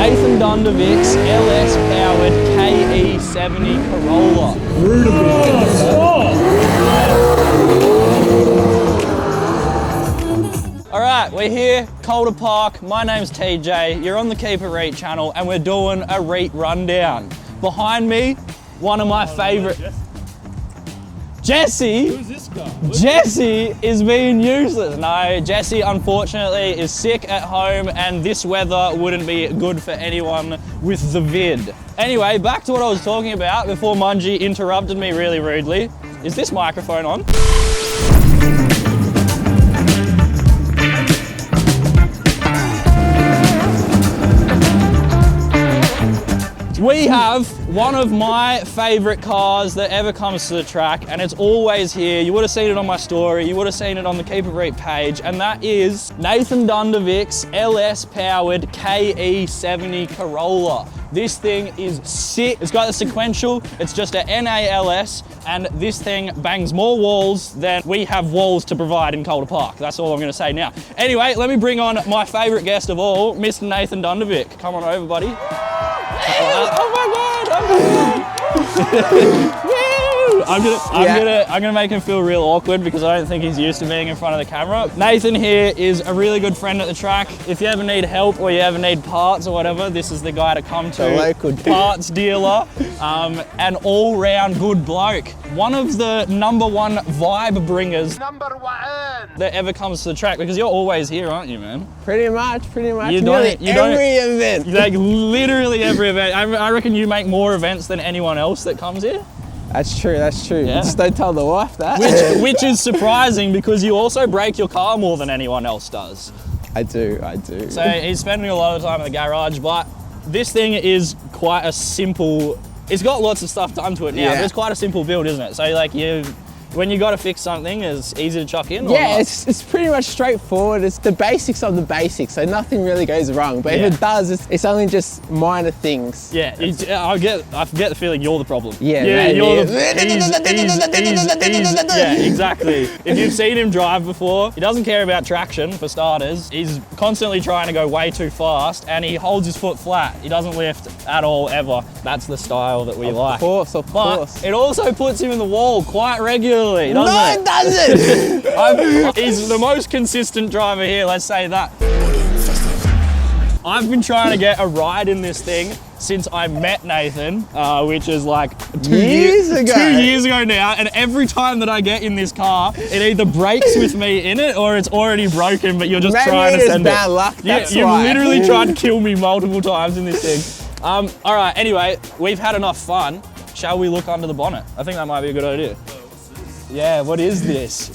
Nathan Dundovic's LS powered KE70 Corolla. All right, we're here, Calder Park. My name's TJ. You're on the Keep It Reet channel, and we're doing a Reet rundown. Behind me, one of my favorite. Jesse. Who's this guy? Jesse is being useless. No, Jesse unfortunately is sick at home, and this weather wouldn't be good for anyone with the vid. Anyway, back to what I was talking about before Mungie interrupted me really rudely. Is this microphone on? We have one of my favorite cars that ever comes to the track, and it's always here. You would have seen it on my story, you would have seen it on the Keep It Reet page, and that is Nathan Dundovic's LS powered KE70 Corolla. This thing is sick. It's got the sequential, it's just a NALS, and this thing bangs more walls than we have walls to provide in Calder Park. That's all I'm gonna say now. Anyway, let me bring on my favorite guest of all, Mr. Nathan Dundovic. Come on over, buddy. Oh my God! I'm gonna make him feel real awkward because I don't think he's used to being in front of the camera. Nathan here is a really good friend at the track. If you ever need help or you ever need parts or whatever, this is the guy to come to. The local parts dealer, an all-round good bloke. One of the #1 vibe bringers that ever comes to the track, because you're always here, aren't you, man? Pretty much. Every event. Like literally every event. I reckon you make more events than anyone else that comes here. That's true. Yeah. Just don't tell the wife that. Which is surprising because you also break your car more than anyone else does. I do. So he's spending a lot of time in the garage, but this thing is quite a simple, it's got lots of stuff done to it now, but it's quite a simple build, isn't it? So like when you got to fix something, it's easy to chuck in? Yeah, it's pretty much straightforward. It's the basics of the basics, so nothing really goes wrong. But if it does, it's only just minor things. Yeah, I get the feeling you're the problem. Yeah, you're yeah, exactly. If you've seen him drive before, he doesn't care about traction, for starters. He's constantly trying to go way too fast, and he holds his foot flat. He doesn't lift at all, ever. That's the style that we like. Of course. It also puts him in the wall quite regularly. It doesn't. He's the most consistent driver here, let's say that. I've been trying to get a ride in this thing since I met Nathan, which is like 2 years ago now, and every time that I get in this car, it either breaks with me in it or it's already broken, but you're just trying to send bad luck, that's You've why. literally tried to kill me multiple times in this thing. All right, anyway, we've had enough fun. Shall we look under the bonnet? I think that might be a good idea. Yeah, what is this?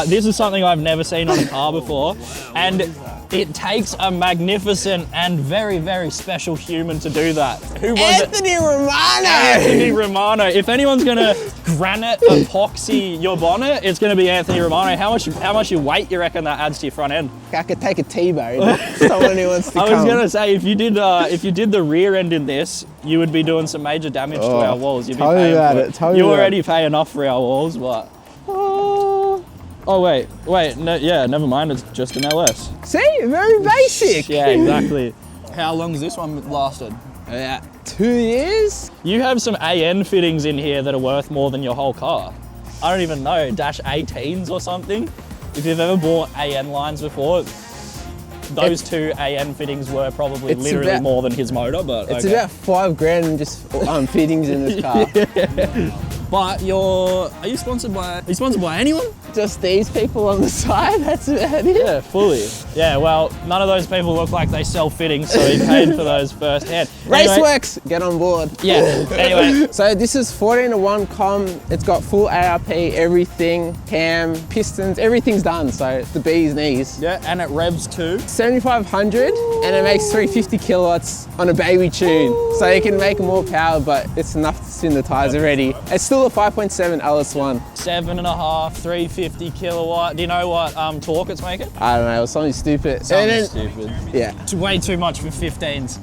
This is something I've never seen on a car before, and it takes a magnificent and very, very special human to do that. Who was Anthony Romano! Anthony Romano. If anyone's gonna granite epoxy your bonnet, it's gonna be Anthony Romano. How much weight you reckon that adds to your front end? I could take a T-bone. Someone who wants to I was gonna say, if you did the rear end in this, you would be doing some major damage to our walls. You'd be paying for it. You already pay enough for our walls, but. Oh wait, no, yeah, never mind, it's just an LS. See, very basic. Yeah, exactly. How long's this one lasted? 2 years? You have some AN fittings in here that are worth more than your whole car. I don't even know, dash 18s or something? If you've ever bought AN lines before, those two AN fittings were probably literally more than his motor, but it's about $5 grand in just fittings in this car. But are you sponsored by anyone? Just these people on the side, that's about it. Yeah, fully. Yeah, well, none of those people look like they sell fittings, so he paid for those firsthand. Raceworks, get on board. Yeah, anyway. So this is 14:1 com. It's got full ARP, everything, cam, pistons, everything's done, so it's the bee's knees. Yeah, and it revs to? 7,500, and it makes 350 kilowatts on a baby tune. So you can make more power, but it's enough to spin the tires already. It's still a 5.7 LS1. 7.5, 350 kilowatt. Do you know what torque it's making? I don't know, it was something stupid. Stupid. Yeah. It's way too much for 15s.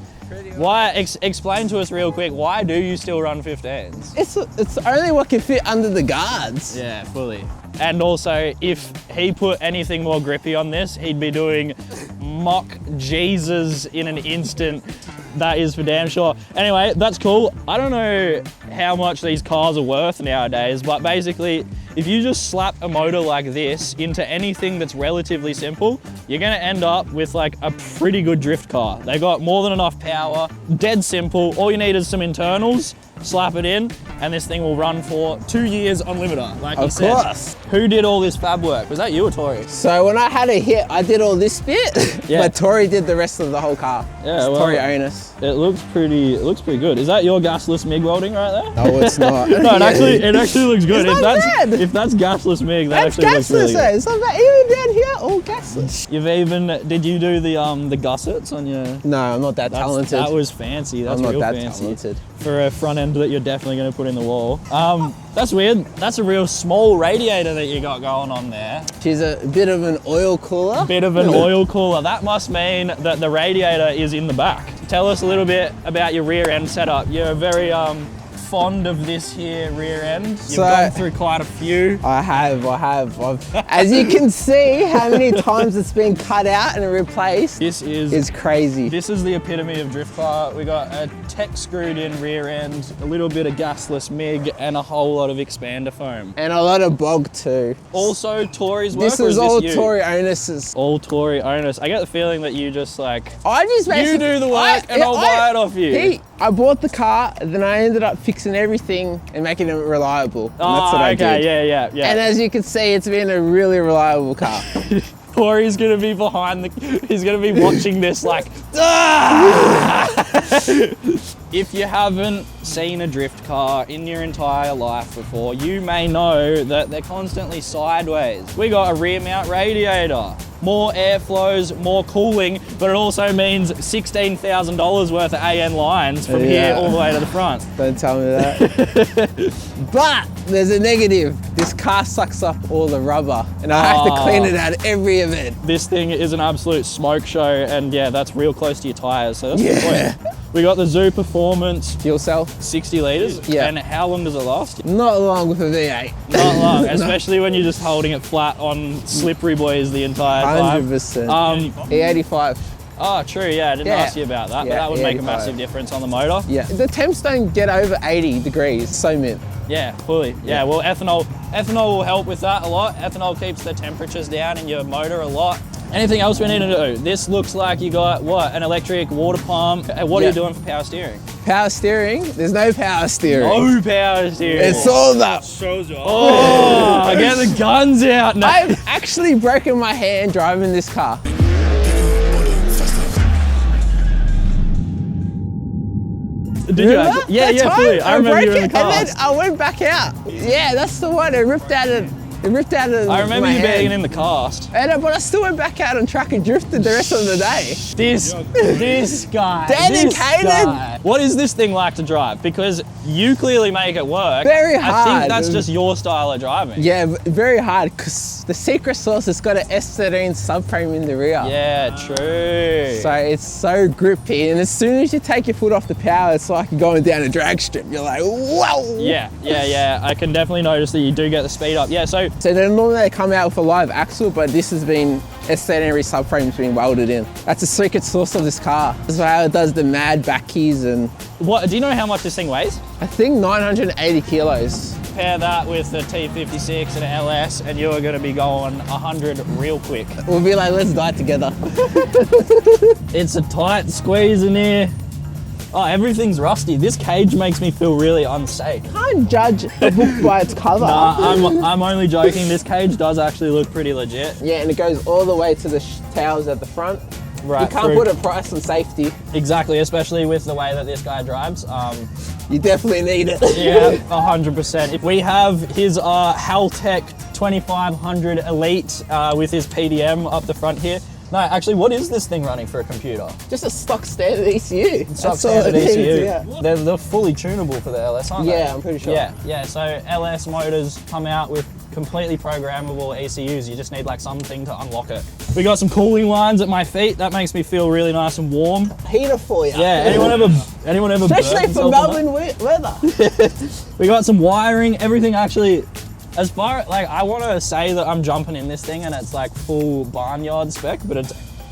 Why? Explain to us real quick, why do you still run 15s? It's only what can fit under the guards. Yeah, fully. And also, if he put anything more grippy on this, he'd be doing mock Jesus in an instant. That is for damn sure. Anyway, that's cool. I don't know how much these cars are worth nowadays, but basically, if you just slap a motor like this into anything that's relatively simple, you're gonna end up with like a pretty good drift car. They got more than enough power, dead simple. All you need is some internals, slap it in, and this thing will run for 2 years on limiter, like you said. Of course. Who did all this fab work? Was that you or Tori? So when I had a hit, I did all this bit, Yeah. but Tori did the rest of the whole car. Yeah, It's well, Tori Onus. It looks pretty good. Is that your gasless MIG welding right there? No, it's not. No, it actually looks good. It's not bad. If that's gasless MIG, that That's actually looks really gasless, good. It's not bad. Even down here, all gasless. You've even, did you do the gussets on your? No, I'm not that talented. That was fancy. That's I'm not real that fancy. talented. For a front end that you're definitely going to put in the wall. That's weird. That's a real small radiator that you got going on there. She's a bit of an oil cooler. Bit of an oil cooler. That must mean that the radiator is in the back. Tell us a little bit about your rear end setup. You're very fond of this here rear end. You've gone through quite a few. I have. As you can see, how many times it's been cut out and replaced. This is crazy. This is the epitome of drift car. We got a tech screwed in rear end, a little bit of gasless MIG, and a whole lot of expander foam. And a lot of bog too. Also Tori's work. This or is is all this you? Tori Onus's. All Tori Onus. I get the feeling that you just like, I just you do the work and I'll buy it off you. I bought the car, then I ended up fixing everything and making it reliable. And that's what I did. Yeah. And as you can see, it's been a really reliable car. Tori's gonna be he's gonna be watching this like, If you haven't seen a drift car in your entire life before, you may know that they're constantly sideways. We got a rear mount radiator, more airflows, more cooling, but it also means $16,000 worth of AN lines from here all the way to the front. Don't tell me that. But there's a negative. This car sucks up all the rubber and I have to clean it out every event. This thing is an absolute smoke show, and yeah, that's real close to your tires, so that's the point. We got the Zoo Performance Fuel cell. 60 litres, Yeah. and how long does it last? Not long with a V8. Not long, especially when you're just holding it flat on slippery boys the entire time. 100%. E85. Oh, true, yeah, I didn't ask you about that, but that would make a massive difference on the motor. Yeah, the temps don't get over 80 degrees, so mint. Yeah, fully. Yeah, well, ethanol will help with that a lot. Ethanol keeps the temperatures down in your motor a lot. Anything else we need to do? This looks like you got, what, an electric water pump. What are you doing for power steering? Power steering? There's no power steering. No power steering. It's all that. Shows you. Oh, get the guns out. No. I've actually broken my hand driving this car. Did you actually? Yeah, fully. I remember you in the car. And then I went back out. Yeah, that's the one. It ripped out of I remember my you hand. being in the cast. But I still went back out on track and drifted the rest of the day. This guy. Dedicated. This guy. What is this thing like to drive? Because you clearly make it work. Very I hard. think that's just your style of driving. Yeah, very hard because the secret sauce has got an S13 subframe in the rear. Yeah, true. So it's so grippy, and as soon as you take your foot off the power, it's like you're going down a drag strip. You're like, whoa! Yeah. I can definitely notice that you do get the speed up. Yeah, so then normally they come out with a live axle, but this has been S13 subframe's been welded in. That's the secret sauce of this car. That's how it does the mad back keys, and what? Do you know how much this thing weighs? I think 980 kilos. Pair that with the T56 and an LS, and you're going to be going 100 real quick. We'll be like, let's die together. It's a tight squeeze in here. Oh, everything's rusty. This cage makes me feel really unsafe. Can't judge a book by its cover. Nah, I'm only joking. This cage does actually look pretty legit. Yeah, and it goes all the way to the towers at the front. Right. You can't put a price on safety. Exactly, especially with the way that this guy drives. You definitely need it. Yeah, 100%. We have his Haltech 2500 Elite with his PDM up the front here. No, actually, what is this thing running for a computer? Just a stock standard ECU. Stock standard ECU. Yeah. They're fully tunable for the LS, aren't they? Yeah, I'm pretty sure. Yeah. So LS motors come out with completely programmable ECUs. You just need like something to unlock it. We got some cooling lines at my feet. That makes me feel really nice and warm. Heater for you. Yeah. Anyone ever? Especially for Melbourne weather. We got some wiring. Everything actually. As far, like, I want to say that I'm jumping in this thing and it's like full barnyard spec, but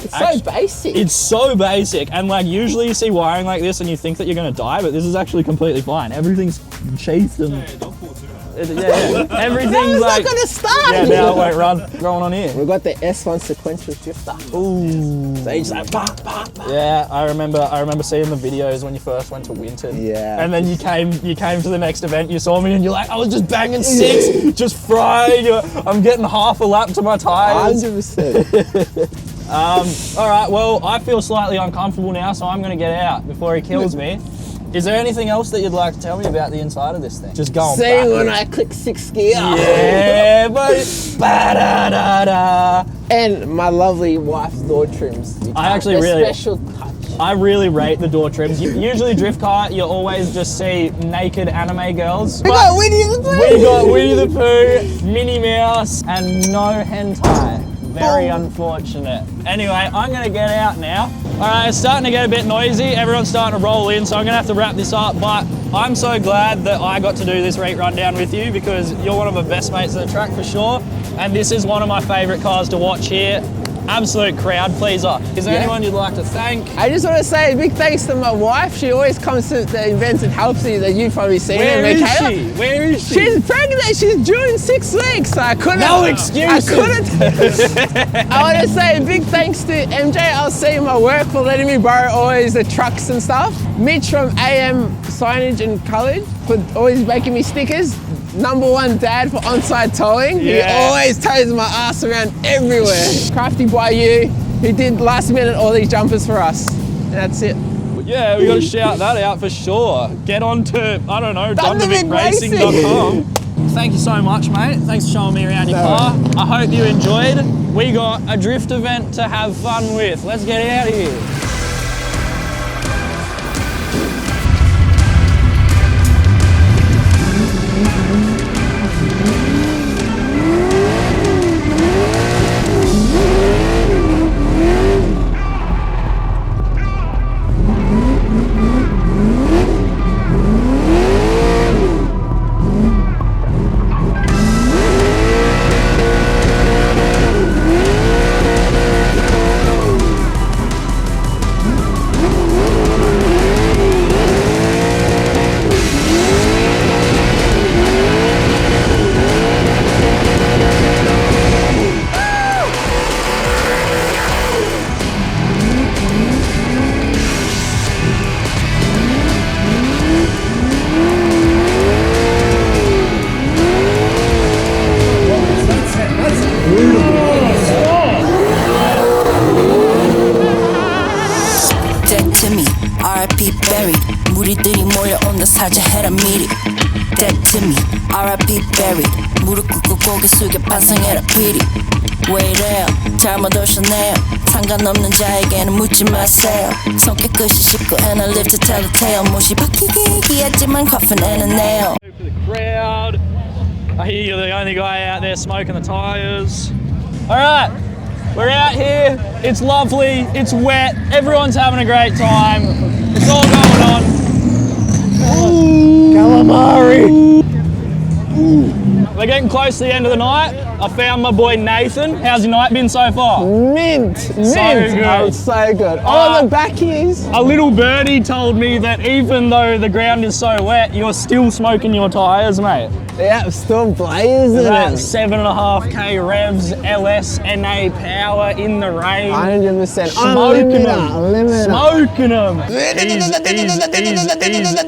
It's so basic. It's so basic, and like usually you see wiring like this and you think that you're gonna die, but this is actually completely fine. Everything's sheathed and everything's like. Not gonna start. Yeah, now it won't run. Going on here. We've got the S1 sequential shifter. Ooh. So you just like bah, bah, bah. Yeah, I remember seeing the videos when you first went to Winton. Yeah. And then you came to the next event, you saw me and you're like, I was just banging 6, just frying. I'm getting half a lap to my tires. 100%. All right, well, I feel slightly uncomfortable now, so I'm gonna get out before he kills me. Is there anything else that you'd like to tell me about the inside of this thing? Just going See backwards. when I click 6th gear. Yeah, but ba-da-da-da. And my lovely wife's door trims. I actually really special touch. I really rate the door trims. Usually drift car, you always just see naked anime girls. We got Winnie the Pooh. We got Winnie the Pooh, Minnie Mouse, and no hentai. Very unfortunate. Anyway, I'm gonna get out now. All right, it's starting to get a bit noisy. Everyone's starting to roll in, so I'm gonna have to wrap this up. But I'm so glad that I got to do this Reet rundown with you because you're one of the best mates at the track for sure. And this is one of my favorite cars to watch here. Absolute crowd pleaser. Is there anyone you'd like to thank? I just want to say a big thanks to my wife. She always comes to the events and helps me that you've probably seen. Where is she? Where is she? She's pregnant. She's due in 6 weeks. So I couldn't. No excuses. I couldn't. I want to say a big thanks to MJ. I'll see my work for letting me borrow always the trucks and stuff. Mitch from AM Signage and College for always making me stickers. #1 dad for on-site towing. He always tows my ass around everywhere. Crafty by you, who did last minute all these jumpers for us. And that's it. Yeah, we got to shout that out for sure. Get on to, I don't know, ThundervicRacing.com. Thank you so much, mate. Thanks for showing me around your car. I hope you enjoyed. We got a drift event to have fun with. Let's get out of here. 무리들이 몰려온다 사자해라 미리 Dead to me, R.I.P. buried 무릎 꿇고 고개 숙여 반성해라 비리 왜 이래요 잘못 오셨네요 상관없는 자에게는 묻지 마세요 손 깨끗이 씻고 and I live to tell the tale 못이 박히기 했지만 coffin and a nail For the crowd, I hear you're the only guy out there smoking the tyres. All right, we're out here, it's lovely, it's wet, everyone's having a great time, it's all going on. Calamari! We're getting close to the end of the night. I found my boy Nathan. How's your night been so far? Mint! So Mint! good. Oh, it's so good. Oh, the backies! A little birdie told me that even though the ground is so wet, you're still smoking your tyres, mate. Yeah, still blazing That it. 7.5k revs, LS NA power in the rain. 100%. Smoking them. Unlimited. Smoking them. Easy.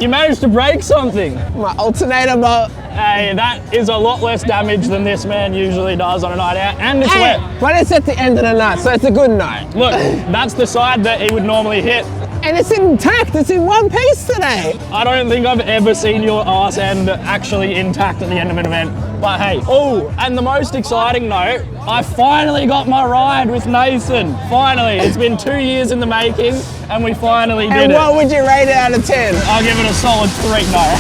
You managed to break something. My alternator bolt. Hey, that is a lot less damage than this man usually does on a night out, and it's wet. But it's at the end of the night, so it's a good night. Look, that's the side that he would normally hit. And it's intact, it's in one piece today. I don't think I've ever seen your arse end actually intact at the end of an event. But hey, oh, and the most exciting note, I finally got my ride with Nathan. Finally, it's been 2 years in the making, and we finally did And it. what would you rate it out of 10? I'll give it a solid 3, no.